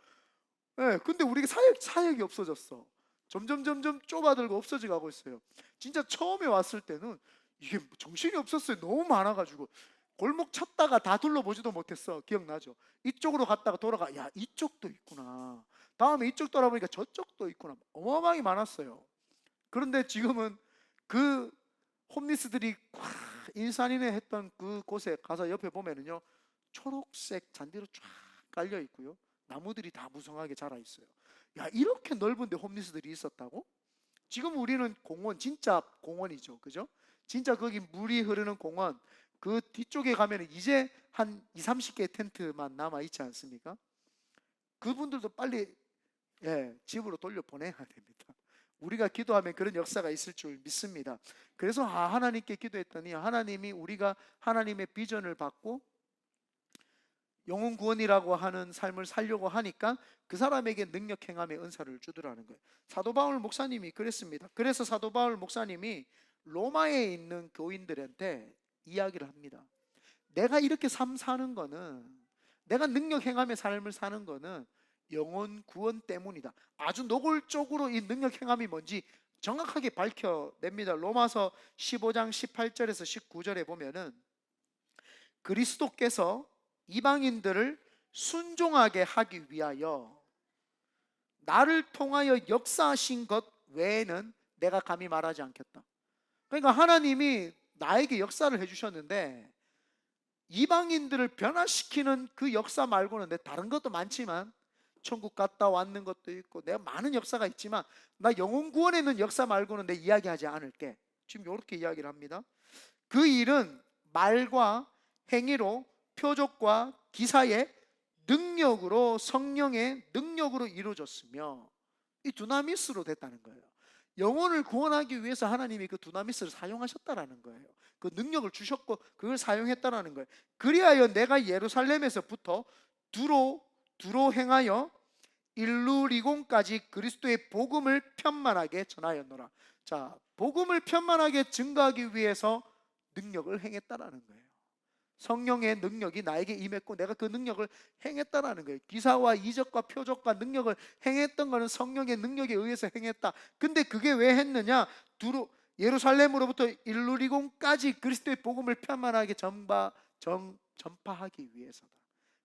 네, 근데 우리가 사역이 없어졌어. 점점 좁아들고 없어져 가고 있어요. 진짜 처음에 왔을 때는 이게 정신이 없었어요. 너무 많아가지고 골목 찾다가 다 둘러보지도 못했어. 기억나죠? 이쪽으로 갔다가 돌아가, 야 이쪽도 있구나, 다음에 이쪽 돌아보니까 저쪽도 있구나, 어마어마하게 많았어요. 그런데 지금은 그 홈리스들이 인산인해 했던 그 곳에 가서 옆에 보면은요 초록색 잔디로 쫙 깔려 있고요 나무들이 다 무성하게 자라 있어요. 야, 이렇게 넓은데 홈리스들이 있었다고? 지금 우리는 공원, 진짜 공원이죠, 그죠? 진짜 거기 물이 흐르는 공원, 그 뒤쪽에 가면 이제 한 2, 30개의 텐트만 남아 있지 않습니까? 그분들도 빨리 집으로 돌려보내야 됩니다. 우리가 기도하면 그런 역사가 있을 줄 믿습니다. 그래서 하나님께 기도했더니 하나님이 우리가 하나님의 비전을 받고 영혼 구원이라고 하는 삶을 살려고 하니까 그 사람에게 능력 행함의 은사를 주더라는 거예요. 사도 바울 목사님이 그랬습니다. 그래서 사도 바울 목사님이 로마에 있는 교인들한테 이야기를 합니다. 내가 이렇게 삶 사는 거는, 내가 능력 행함의 삶을 사는 거는 영혼 구원 때문이다. 아주 노골적으로 이 능력 행함이 뭔지 정확하게 밝혀냅니다. 로마서 15장 18절에서 19절에 보면은 그리스도께서 이방인들을 순종하게 하기 위하여 나를 통하여 역사하신 것 외에는 내가 감히 말하지 않겠다. 그러니까 하나님이 나에게 역사를 해주셨는데 이방인들을 변화시키는 그 역사 말고는 내 다른 것도 많지만 천국 갔다 왔는 것도 있고 내가 많은 역사가 있지만 나 영혼 구원에 있는 역사 말고는 내 이야기하지 않을게. 지금 이렇게 이야기를 합니다. 그 일은 말과 행위로 표적과 기사의 능력으로, 성령의 능력으로 이루어졌으며 이 두나미스로 됐다는 거예요. 영혼을 구원하기 위해서 하나님이 그 두나미스를 사용하셨다라는 거예요. 그 능력을 주셨고 그걸 사용했다라는 거예요. 그리하여 내가 예루살렘에서부터 두로 행하여 일루리곤까지 그리스도의 복음을 편만하게 전하였노라. 자, 복음을 편만하게 증거하기 위해서 능력을 행했다라는 거예요. 성령의 능력이 나에게 임했고 내가 그 능력을 행했다라는 거예요. 기사와 이적과 표적과 능력을 행했던 것은 성령의 능력에 의해서 행했다. 근데 그게 왜 했느냐? 예루살렘으로부터 일루리곤까지 그리스도의 복음을 편만하게 전파하기 위해서다.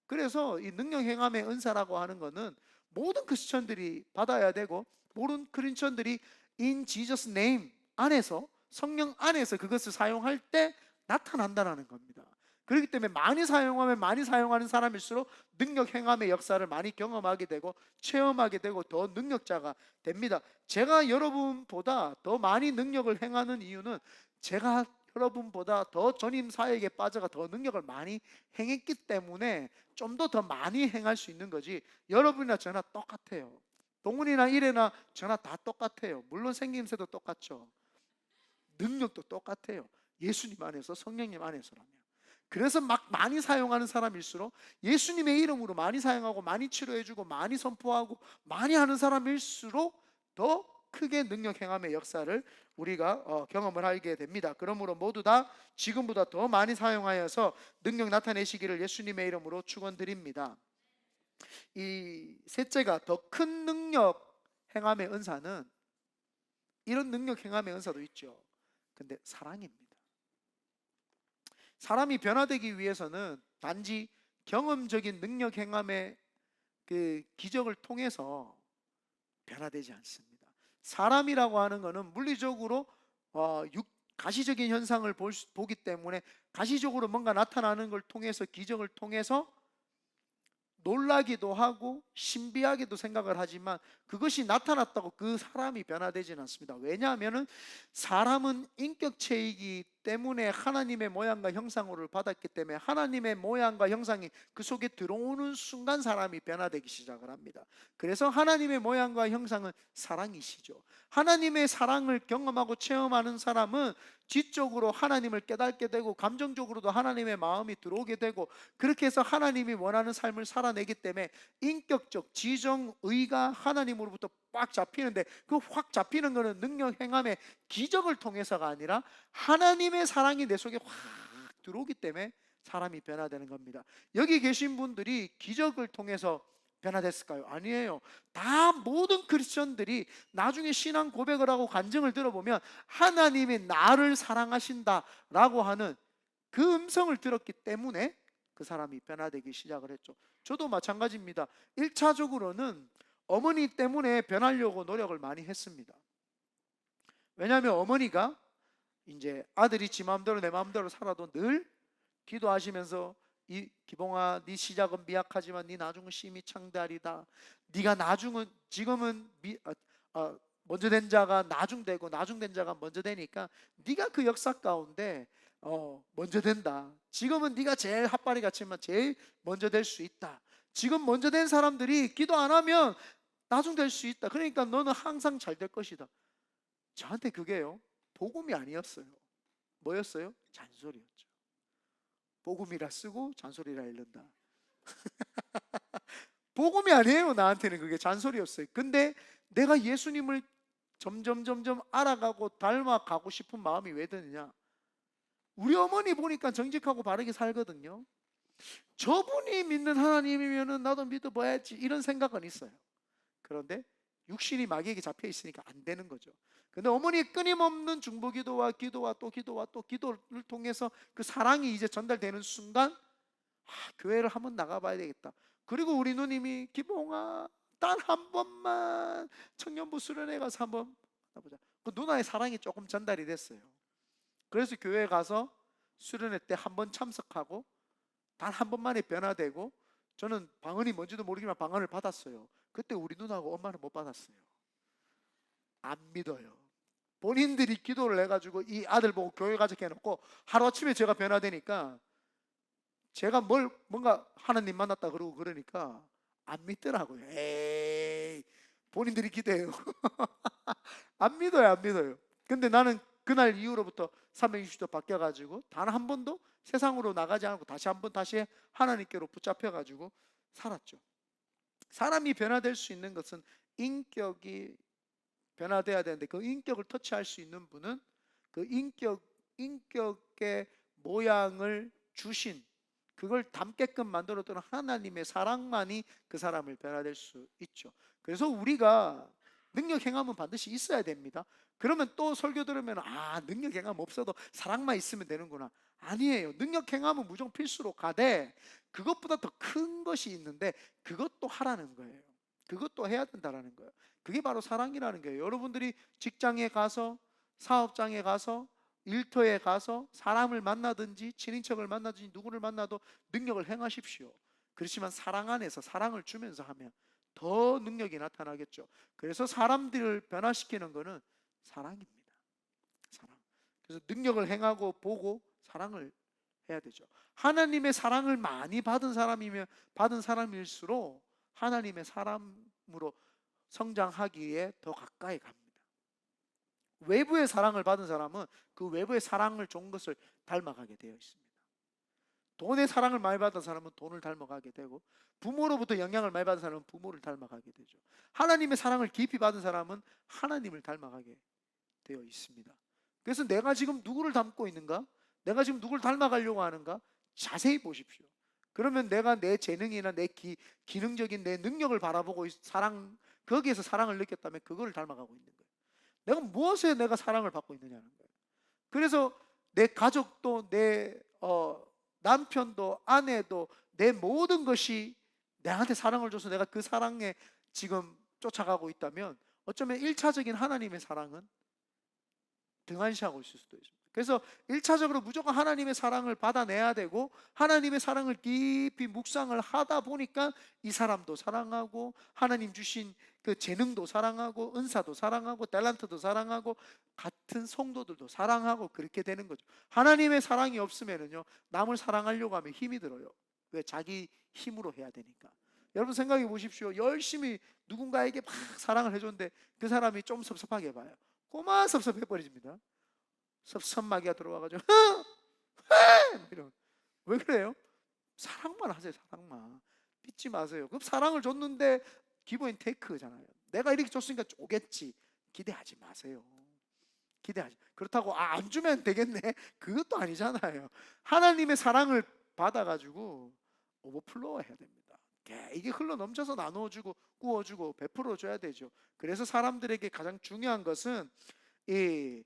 그래서 이 능력 행함의 은사라고 하는 것은 모든 크리스천들이 받아야 되고, 모든 크리스천들이 in Jesus name 안에서, 성령 안에서 그것을 사용할 때 나타난다는 겁니다. 그렇기 때문에 많이 사용하면 많이 사용하는 사람일수록 능력 행함의 역사를 많이 경험하게 되고 체험하게 되고 더 능력자가 됩니다. 제가 여러분보다 더 많이 능력을 행하는 이유는 제가 여러분보다 더 전임 사역에 빠져가 더 능력을 많이 행했기 때문에 좀 더 많이 행할 수 있는 거지, 여러분이나 저나 똑같아요. 동훈이나 이래나 저나 다 똑같아요. 물론 생김새도 똑같죠. 능력도 똑같아요. 예수님 안에서, 성령님 안에서라면. 그래서 막 많이 사용하는 사람일수록, 예수님의 이름으로 많이 사용하고 많이 치료해주고 많이 선포하고 많이 하는 사람일수록 더 크게 능력 행함의 역사를 우리가 경험을 하게 됩니다. 그러므로 모두 다 지금보다 더 많이 사용하여서 능력 나타내시기를 예수님의 이름으로 축원드립니다. 이 셋째가, 더 큰 능력 행함의 은사는, 이런 능력 행함의 은사도 있죠. 근데 사랑입니다. 사람이 변화되기 위해서는 단지 경험적인 능력 행함의 그 기적을 통해서 변화되지 않습니다. 사람이라고 하는 것은 물리적으로 가시적인 현상을 보기 때문에 가시적으로 뭔가 나타나는 걸 통해서, 기적을 통해서 놀라기도 하고 신비하게도 생각을 하지만 그것이 나타났다고 그 사람이 변화되지는 않습니다. 왜냐하면 사람은 인격체이기 때문에 하나님의 모양과 형상을 받았기 때문에 하나님의 모양과 형상이 그 속에 들어오는 순간 사람이 변화되기 시작을 합니다. 그래서 하나님의 모양과 형상은 사랑이시죠. 하나님의 사랑을 경험하고 체험하는 사람은 지적으로 하나님을 깨닫게 되고 감정적으로도 하나님의 마음이 들어오게 되고, 그렇게 해서 하나님이 원하는 삶을 살아내기 때문에 인격적 지정의가 하나님으로부터 꽉 잡히는데, 그 확 잡히는 것은 능력 행함의 기적을 통해서가 아니라 하나님의 사랑이 내 속에 확 들어오기 때문에 사람이 변화되는 겁니다. 여기 계신 분들이 기적을 통해서 변화됐을까요? 아니에요. 다 모든 크리스천들이 나중에 신앙 고백을 하고 간증을 들어보면 하나님이 나를 사랑하신다라고 하는 그 음성을 들었기 때문에 그 사람이 변화되기 시작을 했죠. 저도 마찬가지입니다. 1차적으로는 어머니 때문에 변하려고 노력을 많이 했습니다. 왜냐하면 어머니가 이제 아들이 지 마음대로 내 마음대로 살아도 늘 기도하시면서, 이 기봉아, 네 시작은 미약하지만 네 나중은 심히 창대하리다. 네가 나중은, 지금은 먼저 된 자가 나중되고 나중된 자가 먼저 되니까 네가 그 역사 가운데 먼저 된다. 지금은 네가 제일 핫바리 같지만 제일 먼저 될 수 있다. 지금 먼저 된 사람들이 기도 안 하면 나중 될 수 있다. 그러니까 너는 항상 잘 될 것이다. 저한테 그게요, 복음이 아니었어요. 뭐였어요? 잔소리였죠. 복음이라 쓰고 잔소리라 읽는다. 복음이 아니에요. 나한테는 그게 잔소리였어요. 근데 내가 예수님을 점점 알아가고 닮아가고 싶은 마음이 왜 드느냐? 우리 어머니 보니까 정직하고 바르게 살거든요. 저분이 믿는 하나님이면 나도 믿어봐야지, 이런 생각은 있어요. 그런데 육신이 마귀에게 잡혀 있으니까 안 되는 거죠. 근데 어머니의 끊임없는 중보기도와 기도와 또 기도를 통해서 그 사랑이 이제 전달되는 순간, 교회를 한번 나가봐야 되겠다. 그리고 우리 누님이, 기봉아, 단 한 번만 청년부 수련회 가서 한번 보자. 그 누나의 사랑이 조금 전달이 됐어요. 그래서 교회 가서 수련회 때 한 번 참석하고 단 한 번만에 변화되고, 저는 방언이 뭔지도 모르지만 방언을 받았어요. 그때 우리 누나하고 엄마는 못 받았어요. 안 믿어요. 본인들이 기도를 해가지고 이 아들 보고 교회 가자 해놓고 하루아침에 제가 변화되니까, 제가 뭔가 하나님 만났다 그러고 그러니까 안 믿더라고요. 에이, 본인들이 기도해요. 안 믿어요. 근데 나는 그날 이후로부터 360도 바뀌어가지고 단 한 번도 세상으로 나가지 않고 다시 하나님께로 붙잡혀가지고 살았죠. 사람이 변화될 수 있는 것은 인격이 변화돼야 되는데, 그 인격을 터치할 수 있는 분은 그 인격의 모양을 주신, 그걸 담게끔 만들어두는 하나님의 사랑만이 그 사람을 변화될 수 있죠. 그래서 우리가 능력 행함은 반드시 있어야 됩니다. 그러면 또 설교 들으면 능력 행함 없어도 사랑만 있으면 되는구나. 아니에요. 능력 행함은 무조건 필수로 가되 그것보다 더 큰 것이 있는데 그것도 하라는 거예요. 그것도 해야 된다라는 거예요. 그게 바로 사랑이라는 거예요. 여러분들이 직장에 가서, 사업장에 가서, 일터에 가서 사람을 만나든지 친인척을 만나든지 누구를 만나도 능력을 행하십시오. 그렇지만 사랑 안에서 사랑을 주면서 하면 더 능력이 나타나겠죠. 그래서 사람들을 변화시키는 것은 사랑입니다. 사랑. 그래서 능력을 행하고 보고 사랑을 해야 되죠. 하나님의 사랑을 많이 받은 사람일수록 하나님의 사람으로 성장하기에 더 가까이 갑니다. 외부의 사랑을 받은 사람은 그 외부의 사랑을 준 것을 닮아가게 되어 있습니다. 돈의 사랑을 많이 받은 사람은 돈을 닮아가게 되고, 부모로부터 영향을 많이 받은 사람은 부모를 닮아가게 되죠. 하나님의 사랑을 깊이 받은 사람은 하나님을 닮아가게 되어 있습니다. 그래서 내가 지금 누구를 닮고 있는가? 내가 지금 누구를 닮아가려고 하는가? 자세히 보십시오. 그러면 내가 내 재능이나 내 기능적인 내 능력을 바라보고 거기에서 사랑을 느꼈다면 그거를 닮아가고 있는 거예요. 내가 무엇에 내가 사랑을 받고 있느냐는 거예요. 그래서 내 가족도, 내 남편도, 아내도, 내 모든 것이 나한테 사랑을 줘서 내가 그 사랑에 지금 쫓아가고 있다면 어쩌면 1차적인 하나님의 사랑은 등한시하고 있을 수도 있습니다. 그래서 1차적으로 무조건 하나님의 사랑을 받아내야 되고, 하나님의 사랑을 깊이 묵상을 하다 보니까 이 사람도 사랑하고, 하나님 주신 그 재능도 사랑하고, 은사도 사랑하고, 탤런트도 사랑하고, 같은 성도들도 사랑하고, 그렇게 되는 거죠. 하나님의 사랑이 없으면요, 남을 사랑하려고 하면 힘이 들어요. 왜? 자기 힘으로 해야 되니까. 여러분 생각해 보십시오. 열심히 누군가에게 막 사랑을 해줬는데 그 사람이 좀 섭섭하게 봐요. 그만 섭섭해 버립니다. 섭섭마귀가 들어와가지고 이런. 왜 그래요? 사랑만 하세요. 사랑만. 빚지 마세요. 그럼 사랑을 줬는데 기본 테이크잖아요. 내가 이렇게 줬으니까 오겠지. 기대하지 마세요. 기대하지. 그렇다고 안 주면 되겠네, 그것도 아니잖아요. 하나님의 사랑을 받아가지고 오버플로우 해야 됩니다. 이게 흘러 넘쳐서 나누어주고 구워주고 베풀어 줘야 되죠. 그래서 사람들에게 가장 중요한 것은 이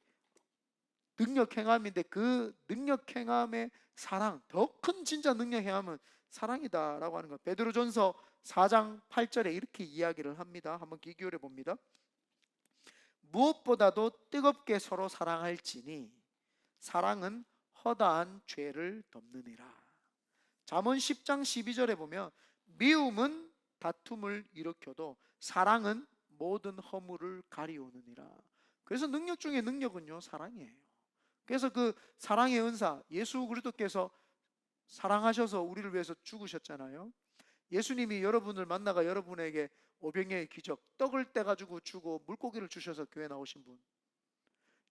능력 행함인데, 그 능력 행함의 사랑, 더 큰 진짜 능력 행함은 사랑이다라고 하는 것. 베드로전서 4장 8절에 이렇게 이야기를 합니다. 한번 귀 기울여 봅니다. 무엇보다도 뜨겁게 서로 사랑할지니 사랑은 허다한 죄를 덮느니라. 잠언 10장 12절에 보면 미움은 다툼을 일으켜도 사랑은 모든 허물을 가리우느니라. 그래서 능력 중에 능력은요, 사랑이에요. 그래서 그 사랑의 은사, 예수 그리스도께서 사랑하셔서 우리를 위해서 죽으셨잖아요. 예수님이 여러분을 만나가 여러분에게 오병이의 기적, 떡을 떼가지고 주고 물고기를 주셔서 교회 나오신 분,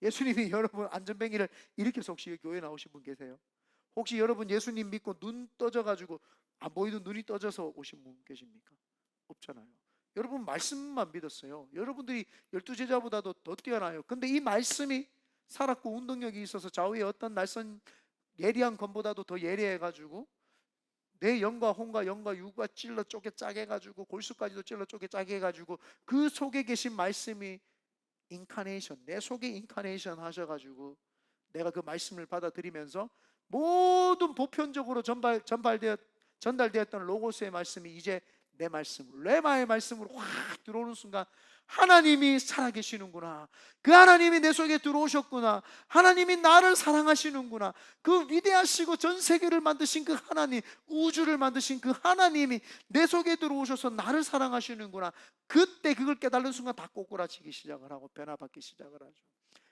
예수님이 여러분 안전뱅이를 일으켜서 혹시 교회 나오신 분 계세요? 혹시 여러분 예수님 믿고 눈 떠져가지고 안 보이던 눈이 떠져서 오신 분 계십니까? 없잖아요. 여러분 말씀만 믿었어요. 여러분들이 12제자보다도 더 뛰어나요. 근데 이 말씀이 살았고 운동력이 있어서 좌우의 어떤 날선 예리한 검보다도 더 예리해가지고 내 영과 혼과 영과 유가 찔러 쪼개 짜게 해가지고 골수까지도 찔러 쪼개 짜게 해가지고 그 속에 계신 말씀이 인카네이션, 내 속에 인카네이션 하셔가지고 내가 그 말씀을 받아들이면서 모든 보편적으로 전달되었던 로고스의 말씀이 이제 내 말씀, 레마의 말씀으로 확 들어오는 순간 하나님이 살아계시는구나, 그 하나님이 내 속에 들어오셨구나, 하나님이 나를 사랑하시는구나, 그 위대하시고 전 세계를 만드신 그 하나님, 우주를 만드신 그 하나님이 내 속에 들어오셔서 나를 사랑하시는구나. 그때 그걸 깨달는 순간 다 꼬꾸라치기 시작을 하고 변화받기 시작을 하죠.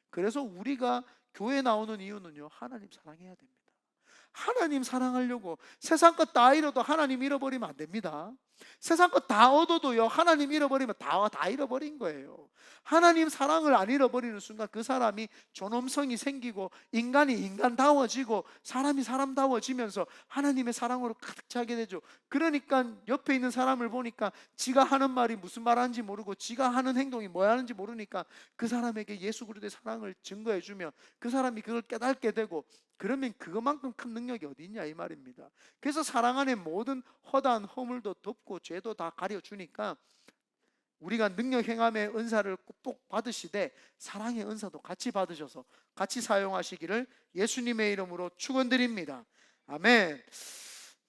그래서 우리가 교회 나오는 이유는요, 하나님 사랑해야 됩니다. 하나님 사랑하려고 세상 것 다 잃어도 하나님 잃어버리면 안 됩니다. 세상 것 다 얻어도요, 하나님 잃어버리면 다 잃어버린 거예요. 하나님 사랑을 안 잃어버리는 순간 그 사람이 존엄성이 생기고 인간이 인간다워지고 사람이 사람다워지면서 하나님의 사랑으로 가득 차게 되죠. 그러니까 옆에 있는 사람을 보니까 지가 하는 말이 무슨 말 하는지 모르고 지가 하는 행동이 뭐야 하는지 모르니까 그 사람에게 예수 그리스도의 사랑을 증거해 주면 그 사람이 그걸 깨닫게 되고, 그러면 그것만큼 큰 능력이 어디 있냐 이 말입니다. 그래서 사랑 안에 모든 허다한 허물도 덮고 죄도 다 가려주니까 우리가 능력 행함의 은사를 꼭 받으시되 사랑의 은사도 같이 받으셔서 같이 사용하시기를 예수님의 이름으로 축원드립니다. 아멘.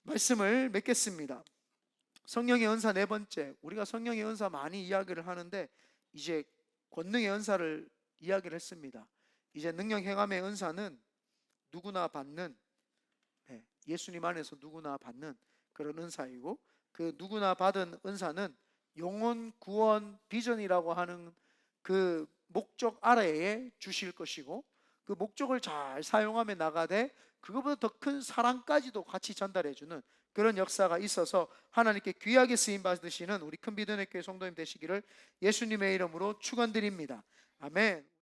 말씀을 맺겠습니다. 성령의 은사 네 번째, 우리가 성령의 은사 많이 이야기를 하는데 이제 권능의 은사를 이야기를 했습니다. 이제 능력 행함의 은사는 누구나 받는, 예수님 안에서 누구나 받는 그런 은사이고, 그 누구나 받은 은사는 영혼 구원 비전이라고 하는 그 목적 아래에 주실 것이고, 그 목적을 잘 사용하며 나가되 그것보다 더 큰 사랑까지도 같이 전달해주는 그런 역사가 있어서 하나님께 귀하게 쓰임 받으시는 우리 큰비전의 교회 성도님 되시기를 예수님의 이름으로 축원드립니다. 아멘.